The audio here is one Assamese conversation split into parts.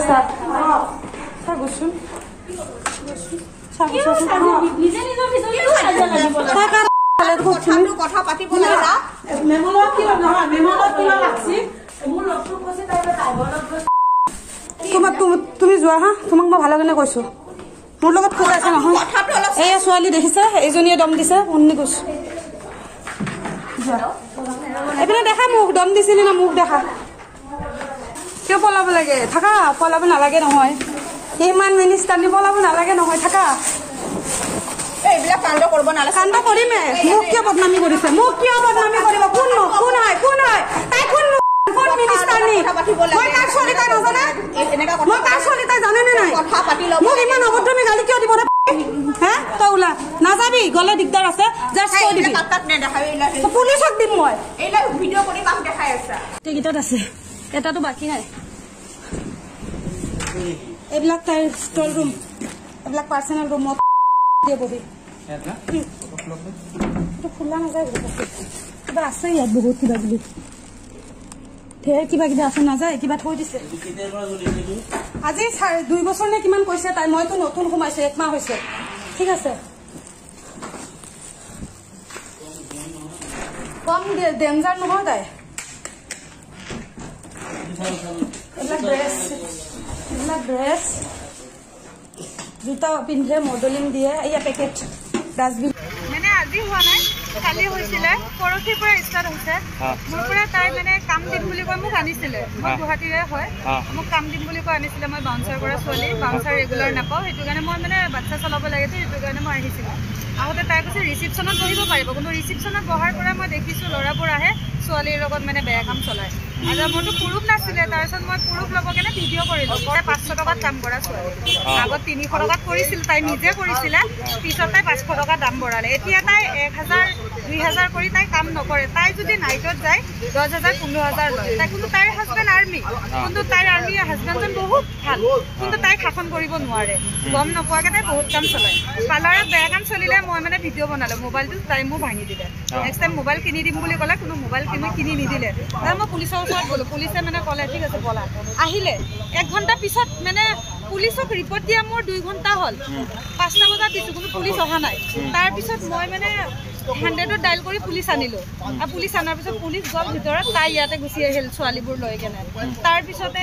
চা চা গুছুন চা নিজে নিজৰ ভিতৰত কথা পাতিব লাগে মেমলত কি নহয় মেমলত কি লাগছি মোৰ লগটো কৈছে তাই তুমি যোৱা হা তোমাক মই ভালো কেনে কৈছো মোৰ লগত কথা আছে নহয় এই ছোৱালী দেখিছে এইজনীয়ে দম দিছে উন্নি কৈছো এইপিনে দেখা মুখ দম দিছিলি না মুখ দেখা কিয় পলাব লাগে থাকা পলাব নালাগে নহয় ইমান মিনিষ্টাৰনি পলাব নালাগে নহয় থাকা এইবিলাক কাণ্ড কৰিব নালাগে কাণ্ড কৰিমে মোক কিয় বদনামি কৰিছে মোক কিয় বদনামি কৰিব কোন হয় তাই কোন মিনিষ্টাৰনি মই কাৰ ছোৱালী তাই নাজানে মই কাৰ ছোৱালী তাই জানে নে নাই কথা পাতি লব মোক ইমান অভদ্ৰামি গালি কিয় দিব হে তই ওলা নাযাবি গলে দিগদাৰ আছে জাষ্ট কৈ দিবি কাকাক নে দেখাবি পুলিচক দিম মই এইলা ভিডিঅ' কৰি কাম দেখাই আছা টিকেটত আছে এটাটো বাকি নাই এইবিলাক তাইৰ ষ্টল ৰুম এইবিলাক পাৰ্চনেল ৰুমত দিয়ে বহি খোলা নাযায় কিবা আছে ইয়াত বহুত কিবা কিবি ঢেৰ কিবা কিবি আছে নাযায় কিবা থৈ দিছে আজি 2 বছৰ নে কিমান কৈছে তাই মইতো নতুন সোমাইছো 1 মাহ হৈছে ঠিক আছে কম ডেঞ্জাৰ নহয় তাই এইবিলাক ড্ৰেছ জোতা পিন্ধে মডেলিং দিয়ে এয়া পেকেট ডাষ্টবিন মানে আজি হোৱা নাই কালি হৈছিলে পৰখিৰ পৰা ষ্টাৰ্ট হৈছে মোৰ পৰা তাই মানে কাম দিম বুলি কৈ মোক আনিছিলে মই গুৱাহাটীৰে হয় মোক কাম দিম বুলি কৈ আনিছিলে মই বাউন্সাৰ পৰা ছোৱালী বাউন্সাৰ ৰেগুলাৰ নাপাওঁ সেইটো কাৰণে মই মানে বাচ্চা চলাব লাগে সেইটো কাৰণে মই আহিছিলোঁ আহোঁতে তাই কৈছে ৰিচিপশ্যনত বহিব পাৰিব কিন্তু ৰিচিপশ্যনত বহাৰ পৰা মই দেখিছোঁ ল'ৰাবোৰ আহে ছোৱালীৰ লগত মানে বেয়া কাম চলায় আৰু মোৰতো পুৰুষ নাছিলে তাৰপিছত মই পুৰুষ ল'ব কাৰণে ভিডিঅ' কৰিলোঁ 500 টকাত কাম কৰা ছোৱালী আগত 300 টকাত কৰিছিল তাই নিজে কৰিছিলে পিছত তাই 500 টকা দাম বঢ়ালে এতিয়া তাই 1000 2000 কৰি তাই কাম নকৰে তাই যদি নাইটত যায় 10000 15000 লয় তাই কিন্তু তাইৰ হাজবেণ্ড আৰ্মি কিন্তু তাইৰ আৰ্মি হাজবেণ্ডজন বহুত ভাল কিন্তু তাই শাসন কৰিব নোৱাৰে গম নোপোৱাকৈ তাই বহুত কাম চলায় পাৰ্লাৰত বেয়া কাম চলিলে মই মানে ভিডিঅ' বনালোঁ মোবাইলটো তাই মোক ভাঙি দিলে নেক্সট টাইম মোবাইল কিনি দিম বুলি ক'লে কোনো মোবাইল কিনি নিদিলে মই পুলিচৰ ওচৰত গ'লোঁ পুলিচে মানে ক'লে ঠিক আছে ব'লা আহিলে 1 ঘণ্টা পিছত মানে পুলিচক ৰিপৰ্ট দিয়া মোৰ 2 ঘণ্টা হ'ল 5টা বজাত দিছোঁ কোনো পুলিচ অহা নাই তাৰপিছত মই মানে 100ত ডাইল কৰি পুলিচ আনিলোঁ আৰু পুলিচ অনাৰ পিছত পুলিচ গ'ল ভিতৰত তাই ইয়াতে গুচি আহিল ছোৱালীবোৰ লৈ কেনে তাৰপিছতে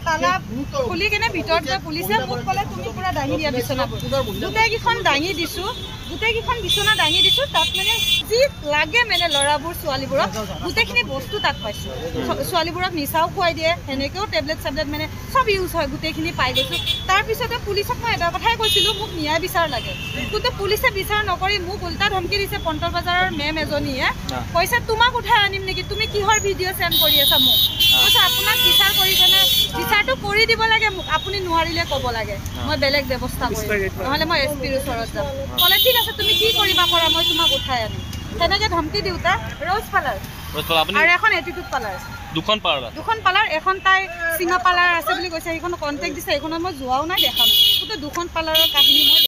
তালা খুলি কেনে ভিতৰত গৈ পুলিচে মোক ক'লে তুমি পূৰা দাঙি দিয়া বিচনাবোৰ গোটেইকেইখন দাঙি দিছোঁ গোটেইকেইখন বিচনা দাঙি দিছোঁ তাত মানে যি লাগে মানে ল'ৰাবোৰ ছোৱালীবোৰক গোটেইখিনি বস্তু তাত পাইছোঁ ছোৱালীবোৰক নিচাও খুৱাই দিয়ে সেনেকৈও টেবলেট চেবলেট মানে চব ইউজ হয় গোটেইখিনি পাই গৈছোঁ তাৰপিছতে পুলিচক মই এটা কথাই কৈছিলোঁ মোক ন্যায় বিচাৰ লাগে কিন্তু পুলিচে বিচাৰ নকৰি মোক উল্টা ধমকি দিছে পণ্টৰ বজাৰৰ মেম এজনীয়ে কৈছে তোমাক উঠাই আনিম নেকি তুমি কিহৰ ভিডিঅ' চেণ্ড কৰি আছা মোক কৈছে আপোনাক বিচাৰ কৰি কেনে বিচাৰটো কৰি দিব লাগে মোক আপুনি নোৱাৰিলে ক'ব লাগে মই বেলেগ ব্যৱস্থা কৰিম নহ'লে মই এছপিৰ ওচৰত যাম ক'লে ঠিক আছে তুমি কি কৰিবা কৰা মই তোমাক উঠাই আনিম তেনেকৈ ধমকি দিওঁতে ৰ'জ পাৰ্লাৰ আৰু এখন এটিটিউড পাৰ্লাৰ দুখন পাৰ্লাৰ এখন তাই চিমা পাৰ্লাৰ আছে বুলি কৈছে সেইখন কণ্টেক্ট দিছে সেইখনত মই যোৱাও নাই দেখা নাই কিন্তু 2খন পাৰ্লাৰৰ কাহিনী মই